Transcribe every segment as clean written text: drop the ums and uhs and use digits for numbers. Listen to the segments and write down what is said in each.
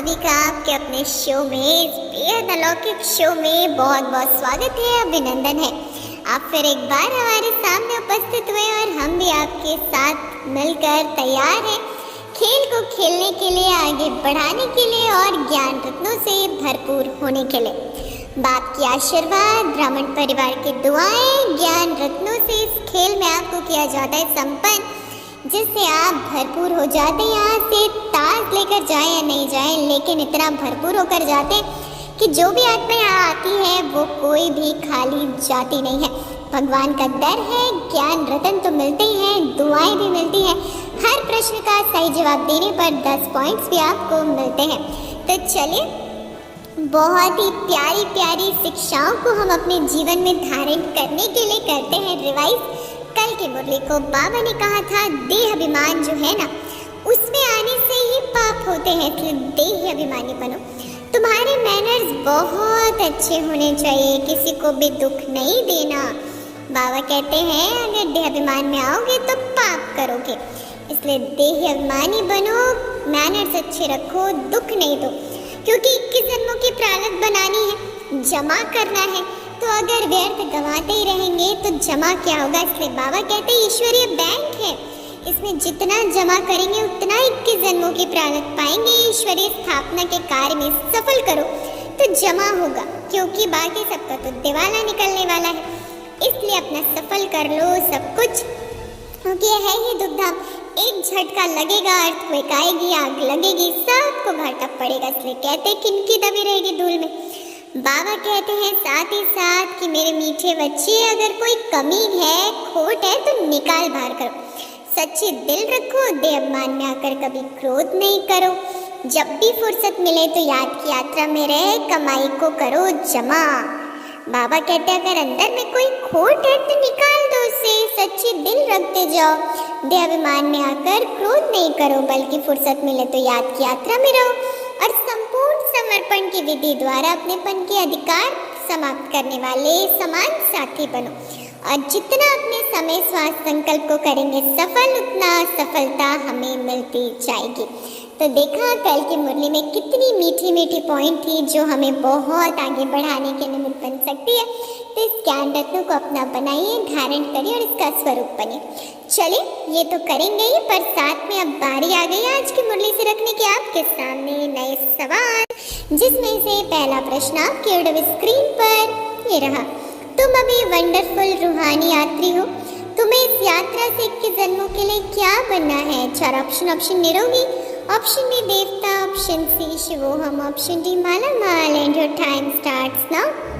सभी का आपके अपने शो में, बेहद अलौकिक शो में बहुत बहुत स्वागत है, अभिनंदन है। आप फिर एक बार हमारे सामने उपस्थित हुए और हम भी आपके साथ मिलकर तैयार हैं खेल को खेलने के लिए, आगे बढ़ाने के लिए और ज्ञान रत्नों से भरपूर होने के लिए। बाप की आशीर्वाद, ब्राह्मण परिवार की दुआएं, ज्ञान रत्नों से इस खेल में आपको किया जाता है संपन्न, जिससे आप भरपूर हो जाते हैं। यहाँ से ताज लेकर जाए या नहीं जाए, लेकिन इतना भरपूर होकर जाते कि जो भी आत्मा यहाँ आती है वो कोई भी खाली जाती नहीं है। भगवान का डर है, ज्ञान रतन तो मिलते ही हैं, दुआएं भी मिलती हैं। हर प्रश्न का सही जवाब देने पर 10 पॉइंट्स भी आपको मिलते हैं। तो चलिए, बहुत ही प्यारी प्यारी शिक्षाओं को हम अपने जीवन में धारण करने के लिए करते हैं रिवाइज। कल की मुरली को बाबा ने कहा था, देह अभिमान जो है ना, उसमें आने से ही पाप होते हैं, इसलिए देह अभिमानी बनो। तुम्हारे मैनर्स बहुत अच्छे होने चाहिए, किसी को भी दुख नहीं देना। बाबा कहते हैं अगर देह अभिमान में आओगे तो पाप करोगे, इसलिए देह अभिमानी बनो, मैनर्स अच्छे रखो, दुख नहीं दो, क्योंकि 21 जन्मों की प्रारब्ध बनानी है, जमा करना है। तो अगर व्यर्थ गंवाते ही रहेंगे तो जमा क्या होगा। इसलिए बाबा कहते हैं ईश्वरीय बैंक है, इसमें जितना जमा करेंगे उतना 21 जन्मों की प्रारब्ध पाएंगे। ईश्वरीय स्थापना के कार्य में सफल करो तो जमा होगा, क्योंकि बाकी सबका तो दिवाला निकलने वाला है। इसलिए अपना सफल कर लो सब कुछ, क्योंकि है ही दुखधाम। एक झटका लगेगा, अर्थक्वेक आएगी, आग लगेगी, सबको घाटा पड़ेगा। इसलिए कहते किनकी दबी रहेगी धूल में। बाबा कहते हैं साथ ही साथ कि मेरे मीठे बच्चे, अगर कोई कमी है, खोट है तो निकाल बाहर करो। सच्चे दिल रखो, देह अभिमान में आकर कभी क्रोध नहीं करो। जब भी फुर्सत मिले तो याद की यात्रा में रहे, कमाई को करो जमा। बाबा कहते हैं अगर अंदर में कोई खोट है तो निकाल दो उसे, सच्चे दिल रखते जाओ। देह अभिमान में आकर क्रोध नहीं करो, बल्कि फुर्सत मिले तो याद की यात्रा में रहो और संपूर्ण समर्पण की विधि द्वारा अपनेपन के अधिकार समाप्त करने वाले समान साथी बनो। और जितना अपने समय स्वास्थ्य संकल्प को करेंगे सफल, उतना सफलता हमें मिलती जाएगी। तो देखा कल की मुरली में कितनी मीठी मीठी पॉइंट थी जो हमें बहुत आगे बढ़ाने के निमित्त बन सकती है। तो इस ज्ञान रत्न को अपना बनाइए, धारण करिए और इसका स्वरूप बनिए। चलिए, ये तो करेंगे ही, पर साथ में अब बारी आ गई आज की मुरली से रखने की आपके सामने नए सवाल, जिसमें से पहला प्रश्न आपके ओर स्क्रीन पर ये रहा। तुम अभी वंडरफुल रूहानी यात्री हो, तुम्हें इस यात्रा से 21 जन्मों के लिए क्या बनना है? 4 ऑप्शन निरोगी, ऑप्शन बी देवता, ऑप्शन सी शिवोहम, ऑप्शन डी माला माल। And your time starts now.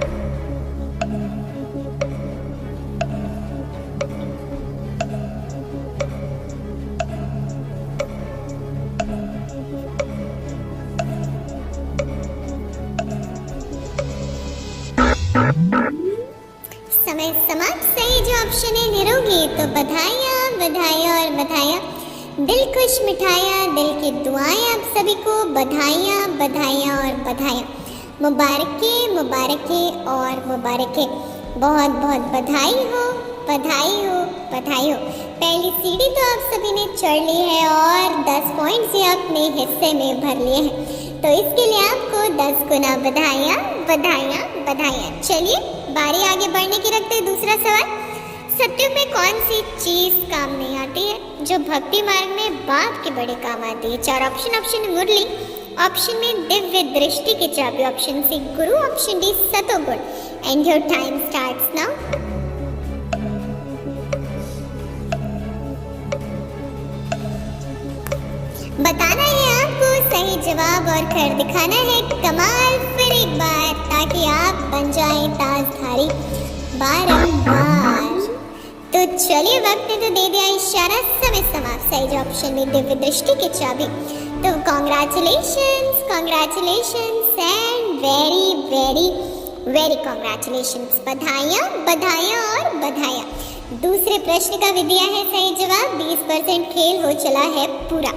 समय समाप्त। सही जो ऑप्शन है निरोगी, तो बधाइयाँ बधाइयाँ और बधाइयाँ। दिल खुश मिठाइयाँ, दिल की दुआएं आप सभी को, बधाइयाँ बधाइयाँ और बधाइयाँ। मुबारके मुबारके और मुबारके, बहुत बहुत बधाई हो बधाई हो बधाई हो। पहली सीढ़ी तो आप सभी ने चढ़ ली है और 10 पॉइंट्स ही अपने हिस्से में भर लिए हैं, तो इसके लिए आपको 10 गुना बधाइयाँ बधाइयाँ बधाइयाँ। चलिए, बारी आगे बढ़ने की रखते हैं दूसरा सवाल। सत्युग में कौन सी चीज काम नहीं आती है जो भक्ति मार्ग में बाप के बड़े काम आती है? 4 ऑप्शन मुरली, ऑप्शन में दिव्य दृष्टि की चाबी, ऑप्शन सी गुरु, ऑप्शन डी सतोगुण। And your time starts now. बताना है आपको सही जवाब और कर दिखाना है कमाल फिर एक बार, ताकि आप बन जाएं ताजधारी बारंबार। तो चलिए, वक्त ने तो दे दिया इशारा, समय समाप्त। सही ऑप्शन में दिव्य दृष्टि की चाबी। तो congratulations congratulations and very very very congratulations. बधाइयाँ बधाइयाँ और बधाइयाँ। दूसरे प्रश्न का भी दिया है सही जवाब, 20% खेल हो चला है पूरा।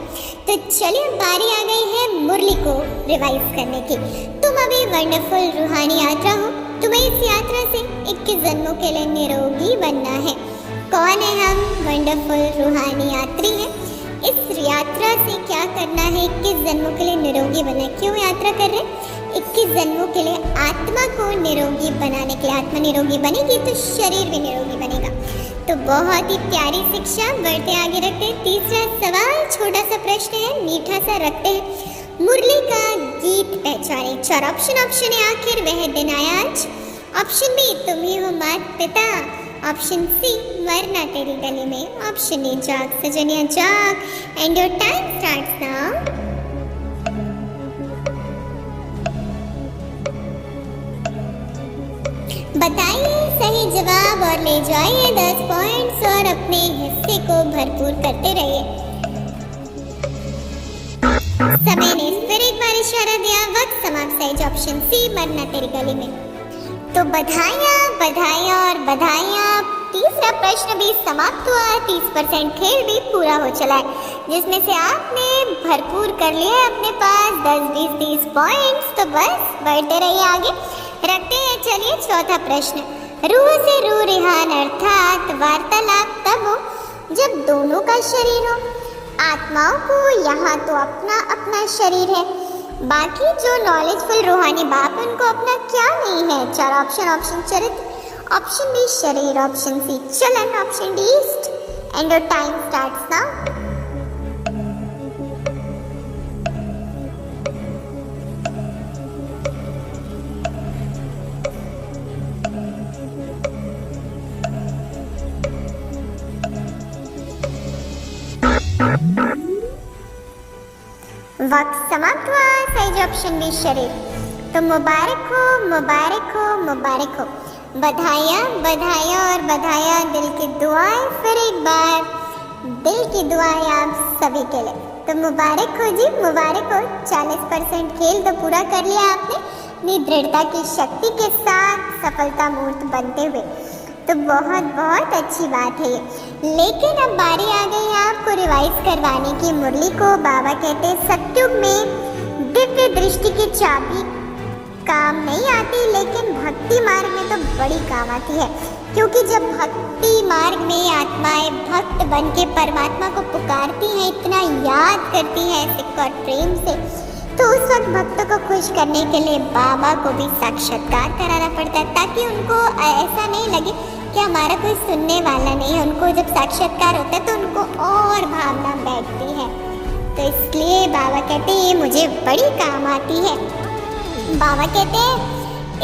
तो चलिए, बारी आ गई है मुरली को रिवाइज करने की। तुम अभी वंडरफुल रूहानी यात्रा हो, तुम्हें इस यात्रा से 21 जन्मों के लिए निरोगी बनना है। कौन है हम? वंडरफुल रूहानी यात्री हैं। इस यात्रा से क्या करना है, 21 जन्मों के लिए निरोगी बनना। क्यों यात्रा कर रहे हैं? 21 जन्मों के लिए आत्मा को निरोगी बनाने के लिए। आत्मा निरोगी बनेगी तो शरीर भी निरोगी बनेगा। तो बहुत ही प्यारी शिक्षा। बढ़ते आगे रखते हैं। तीसरा सवाल छोटा सा प्रश्न है, मीठा सा रखते हैं। मुरली का गीत पहचाने। 4 ऑप्शन है। आखिर वह दिन आया आज। ऑप्शन बी तुम ही हो माता पिता। ऑप्शन सी वरना तेरी गली में। ऑप्शन डी जाग सजनिया जाग। And your time starts now. बताइए सही जवाब और ले जाइए 10 पॉइंट्स और अपने हिस्से को भरपूर करते रहिए। समय ने फिर एक बार इशारा दिया। वक्त समाप्त। सही ऑप्शन सी मरना तेरी गली में। तो बधाइयाँ बधाइयाँ और बधाइयाँ। तीसरा प्रश्न भी समाप्त हुआ। 30% खेल भी पूरा हो चला है, जिसमें से आपने भरपूर कर लिया है अपने पास 10, 20, 30 पॉइंट्स। तो बस बढ़ते रहिए आगे रखते हैं। चलिए चौथा प्रश्न। रूह से रूह रिहान अर्थात वार्तालाप तब हो जब दोनों का शरीर हो। आत्माओं को यहाँ तो अपना अपना शरीर है, बाकी जो नॉलेजफुल रूहानी बाप उनको अपना क्या नहीं है। 4 ऑप्शन चरित्र। ऑप्शन बी शरीर। ऑप्शन सी चलन। Option D east. And your time starts now. वक्त समाप्त हुआ। सही ऑप्शन बी शरीर। तो मुबारक हो मुबारक हो मुबारक हो। बधाइयाँ बधाइयाँ और बधाइयाँ। दिल की दुआएं फिर एक बार, दिल की दुआएं आप सभी के लिए। तो मुबारक हो जी मुबारक हो। 40% खेल तो पूरा कर लिया आपने अपनी दृढ़ता की शक्ति के साथ सफलता मूर्त बनते हुए। तो बहुत बहुत अच्छी बात है ये। लेकिन अब बारी आ गई है आपको रिवाइज करवाने की। मुरली को बाबा कहते हैं सत्युग में दिव्य दृष्टि की चाबी काम नहीं आती, लेकिन भक्ति मार्ग में तो बड़ी काम आती है। क्योंकि जब भक्ति मार्ग में आत्माएं भक्त बन के परमात्मा को पुकारती हैं, इतना याद करती हैं सिख और प्रेम से, तो उस वक्त भक्तों को खुश करने के लिए बाबा को भी साक्षात्कार कराना पड़ता है, ताकि उनको ऐसा नहीं लगे कि हमारा कोई सुनने वाला नहीं है। उनको जब साक्षात्कार होता है तो उनको और भावना बैठती है। तो इसलिए बाबा कहते हैं ये मुझे बड़ी काम आती है। बाबा कहते हैं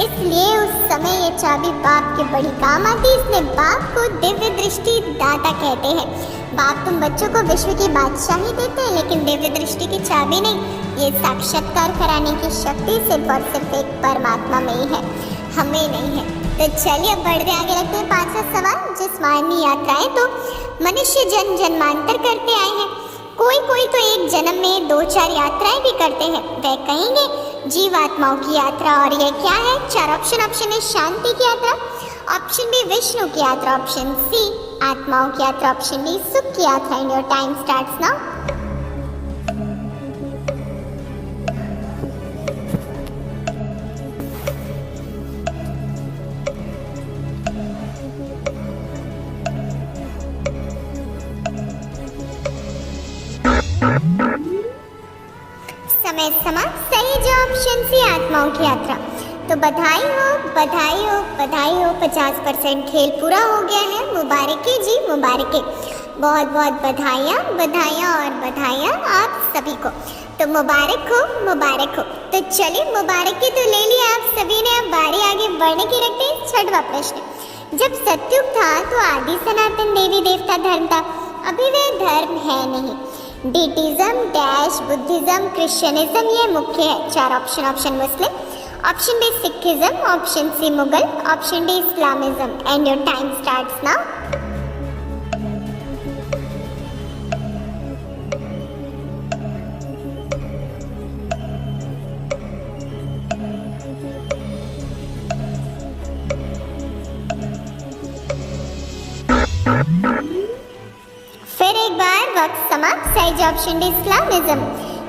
इसलिए उस समय ये चाबी बाप के बड़ी काम आती है। इसलिए बाप को दिव्य दृष्टि दाता कहते हैं। बाप तुम बच्चों को विश्व की बादशाही देते हैं, लेकिन दिव्य दृष्टि की चाबी नहीं। ये साक्षात्कार कराने की शक्ति सिर्फ और सिर्फ एक परमात्मा में ही है, हमें नहीं है। तो चलिए बढ़ते आगे रखते हैं 5वां सवाल। जिस्मानी यात्राएं तो मनुष्य जन्म जन्मांतर करते आए हैं। कोई कोई तो एक जन्म में 2-4 यात्राएं भी करते हैं। वह कहेंगे जीवात्माओं की यात्रा। और ये क्या है? 4 ऑप्शन है शांति की यात्रा। ऑप्शन बी विष्णु की यात्रा। ऑप्शन सी आत्माओं की यात्रा। ऑप्शन डी सुख की यात्रा। And your time starts now. समय समाप्त। सही जो ऑप्शन सी आत्माओं की यात्रा। तो बधाई हो बधाई हो बधाई हो। 50% खेल पूरा हो गया है। मुबारक है जी मुबारक है। बहुत बहुत बधाइयाँ बधाइयाँ और बधाइयाँ आप सभी को। तो मुबारक हो मुबारक हो। तो चलिए मुबारक की तो ले लिया आप सभी ने। अब बारी आगे बढ़ने की रखते हैं। 6वां प्रश्न। जब सतयुग था तो आदि सनातन देवी देवता धर्म था, अभी वे धर्म है नहीं। डीटिज्म डैश बुद्धिज्म क्रिश्चियनिज्म ये मुख्य है। 4 option Muslim. Option B Sikhism. Option C Mughal. Option D Islamism. And your time starts now. फिर एक बार वक्त समाप्त। सही ऑप्शन डी इस्लामिज्म।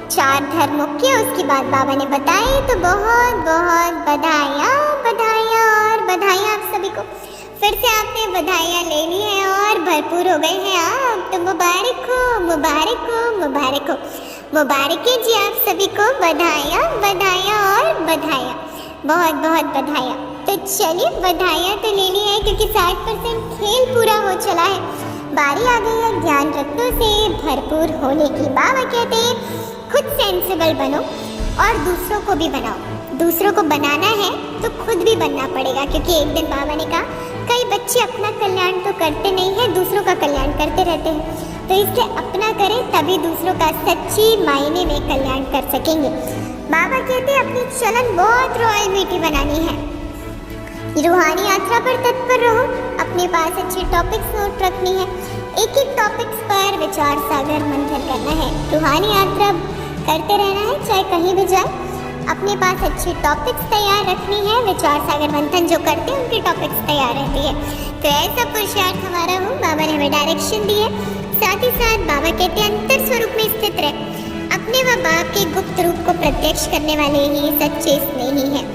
4 धर्म मुख्य उसके बाद बाबा ने बताए। तो बहुत बहुत बधाइयाँ बधाइयाँ और बधाइयाँ आप सभी को। फिर से आपने बधाइयाँ ले ली हैं और भरपूर हो गए हैं आप, तो मुबारक हो, मुबारक हो, मुबारक हो। मुबारक है जी आप सभी को, बधाइयाँ, बधाइयाँ और बधाइयाँ, बहुत बहुत बधाइयाँ। तो चलिए बधाइयाँ तो ले ली है क्योंकि 60% खेल पूरा हो चला है। बारी आ गई है ज्ञान रत्नों से भरपूर होने की। बाबा कहते हैं खुद सेंसिबल बनो और दूसरों को भी बनाओ। दूसरों को बनाना है तो खुद भी बनना पड़ेगा, क्योंकि एक दिन बाबा ने कहा कई बच्चे अपना कल्याण तो करते नहीं है, दूसरों का कल्याण करते रहते हैं। तो इसलिए अपना करें तभी दूसरों का सच्ची मायने में कल्याण कर सकेंगे। बाबा कहते हैं अपनी चलन बहुत रॉयल्टी बनानी है। रूहानी यात्रा पर तत्पर रहो, अपने पास अच्छे टॉपिक्स नोट रखनी है, एक एक टॉपिक्स पर विचार सागर मंथन करना है। रूहानी यात्रा करते रहना है चाहे कहीं भी जाए। अपने पास अच्छी टॉपिक्स तैयार रखनी है, विचार सागर मंथन जो करते हैं उनकी टॉपिक्स तैयार रहती है। तो ऐसा पुरुषार्थ हमारा हो, बाबा ने हमें डायरेक्शन दी है। साथ ही साथ बाबा कहते हैं अंतर स्वरूप में स्थित रहे, अपने व बाप के गुप्त रूप को प्रत्यक्ष करने वाले ही सच्चे स्नेही हैं।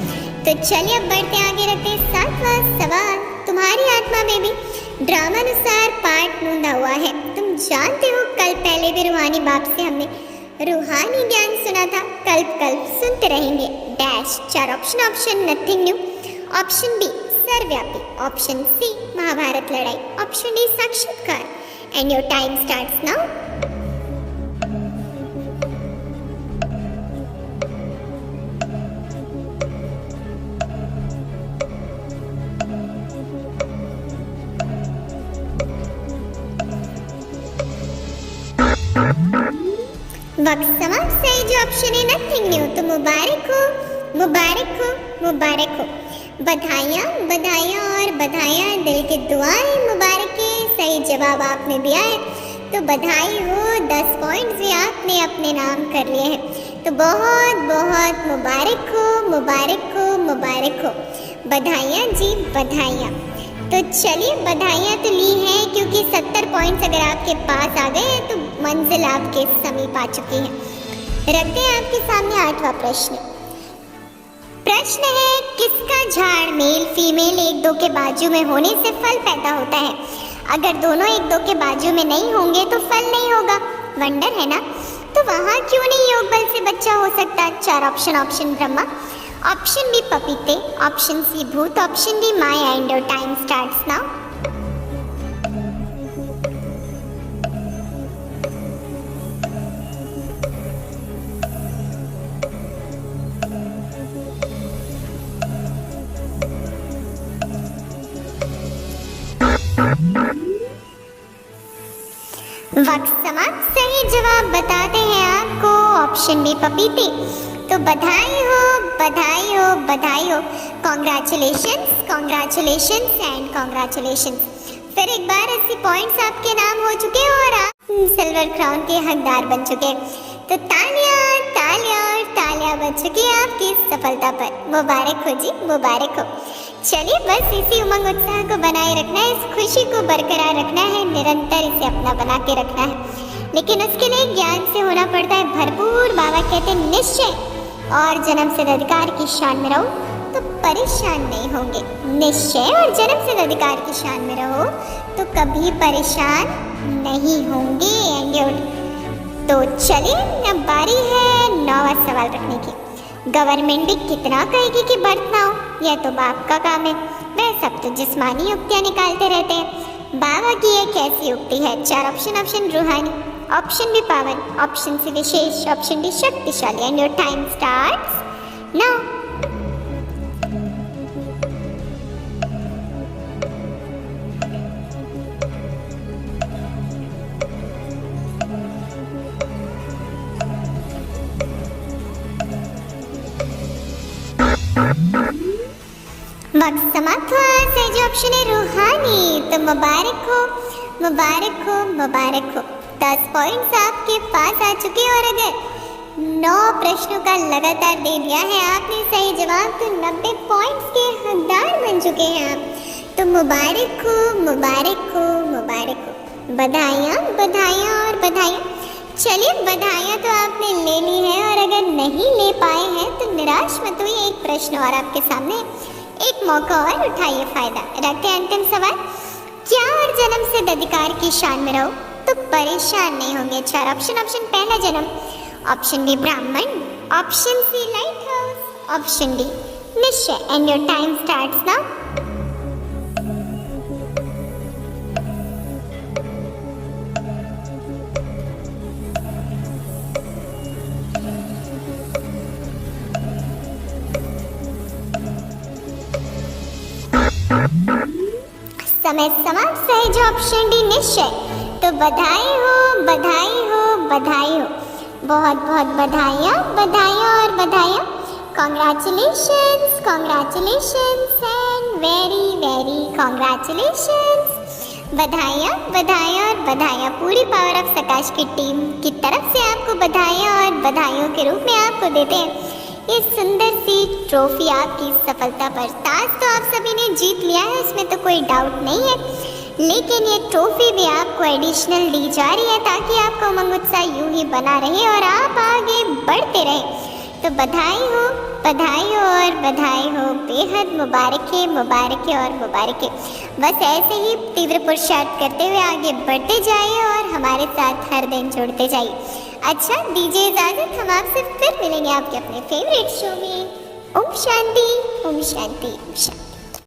तो चलिए अब बढ़ते आगे, रखते हैं 7वां सवाल। तुम्हारी आत्मा में भी ड्रामानुसार पाठ नूंदा हुआ है। तुम जानते हो कल पहले भी रूहानी बाप से हमने रूहानी ज्ञान सुना था, कल्प सुनते रहेंगे। Dash 4 option nothing new, option B सर्वव्यापी, ऑप्शन सी महाभारत लड़ाई, ऑप्शन डी साक्षात्कार। And your time starts now. वक्त समाप्त। सही जो ऑप्शन है नथिंग न्यू। तो मुबारक हो, मुबारक हो, मुबारक हो। बधाइयाँ, बधाइयाँ और बधाइयाँ, दिल की दुआएं मुबारक है। सही जवाब आपने दिया है तो बधाई हो, 10 पॉइंट्स भी आपने अपने नाम कर लिए हैं। तो बहुत बहुत मुबारक हो, मुबारक हो, मुबारक हो। बधाइयाँ जी, बधाइयाँ। तो चलिए बधाइयाँ तो ली हैं क्योंकि 70 पॉइंट्स अगर आपके पास आ गए तो मंजिल आपके समीप आ चुकी है। रखते हैं आपके सामने 8वां प्रश्न। प्रश्न है किसका झाड़ मेल फीमेल एक दो के बाजू में होने से फल पैदा होता है? अगर दोनों एक दो के बाजू में नहीं होंगे तो फल नहीं होगा। वंडर है ना? तो वहाँ क्यों नहीं योग बल से बच्चा हो सकता? 4 ऑप्शन ब्रह्मा, ऑप्शन बी पपीते, ऑप्शन सी भूत, option D Maya. And your time starts now. वक्त समाप्त। सही जवाब बताते हैं आपको ऑप्शन बी पपीते। तो बधाई हो, बधाई हो, बधाई हो। Congratulations, congratulations and congratulations. फिर एक बार 80 पॉइंट्स आपके नाम हो चुके हैं और आप सिल्वर क्राउन के हकदार बन चुके हैं। तो तालियां तालियां और तालियां बज चुकी हैं आपकी सफलता पर। मुबारक हो जी, मुबारक हो। चलिए बस इसी उमंग उत्साह को बनाए रखना है, इस खुशी को बरकरार रखना है, निरंतर इसे अपना बना के रखना है। लेकिन उसके लिए ज्ञान से होना पड़ता है भरपूर। बाबा कहते हैं निश्चय और जन्म सिद्ध अधिकार की शान में रहो तो परेशान नहीं होंगे। निश्चय और जन्म सिद्ध अधिकार की शान में रहो तो कभी परेशान नहीं होंगे। तो चलिए अब बारी है 9वां सवाल रखने की। गवर्नमेंट भी कितना कहेगी कि बर्थ ना हो, यह तो बाप का काम है। वह सब तो जिस्मानी युक्तियाँ निकालते रहते हैं। बाबा की ये कैसी युक्ति है? 4 ऑप्शन रूहानी, ऑप्शन बी पावन, ऑप्शन सी विशेष, ऑप्शन डी शक्तिशाली। And your time starts now. वक्त समाप्त हुआ। सही ऑप्शन है रूहानी। तो मुबारक हो, मुबारक हो, मुबारक हो। 10 पॉइंट्स आपके पास आ चुके हैं और अगर 9 प्रश्नों का लगातार दे दिया है आपने सही जवाब तो 90 पॉइंट्स के हकदार बन चुके हैं आप। तो मुबारक हो, मुबारक हो, मुबारक हो। बधाइयाँ, बधाइयाँ और बधाइयाँ। चलिए बधाइयाँ तो आपने ले ली है और अगर नहीं ले पाए हैं तो निराश मत हुई। एक प्रश्न और आपके सामने, एक मौका और उठाइए फायदा। रखते हैं अंतिम सवाल, क्या और जन्म सिद्ध अधिकार की शान में रहो तो परेशान नहीं होंगे? चार ऑप्शन। पहला जन्म, ऑप्शन बी ब्राह्मण, option C lighthouse, option D निश्चय। And your time starts now. समय समाप्त। सही ऑप्शन डी निश्चय। तो बधाई हो, बधाई हो, बधाई हो, बहुत बहुत बधाइयाँ, बधाइयाँ और बधाइयाँ। Congratulations, congratulations and very very congratulations. बधाइयाँ, बधाइयाँ और बधाइयाँ। पूरी पावर ऑफ सकाश की टीम की तरफ से आपको बधाइयाँ और बधाइयों के रूप में आपको देते हैं ये सुंदर सी ट्रॉफी। आपकी सफलता पर ताज तो आप सभी ने जीत लिया है, इसमें तो कोई डाउट नहीं है, लेकिन ये ट्रॉफी भी आपको एडिशनल दी जा रही है ताकि आपका उमंग उत्साह यूं ही बना रहे और आप आगे बढ़ते रहें। तो बधाई हो, बधाई हो और बधाई हो, बेहद मुबारकें, मुबारकें और मुबारकें। बस ऐसे ही तीव्र पुरुषार्थ करते हुए आगे बढ़ते जाइए और हमारे साथ हर दिन जुड़ते जाइए। अच्छा, दीजिए इजाजत, हम आपसे फिर मिलेंगे आपके अपने फेवरेट शो में। ओम शांति, ओम शांति, ओम शांति।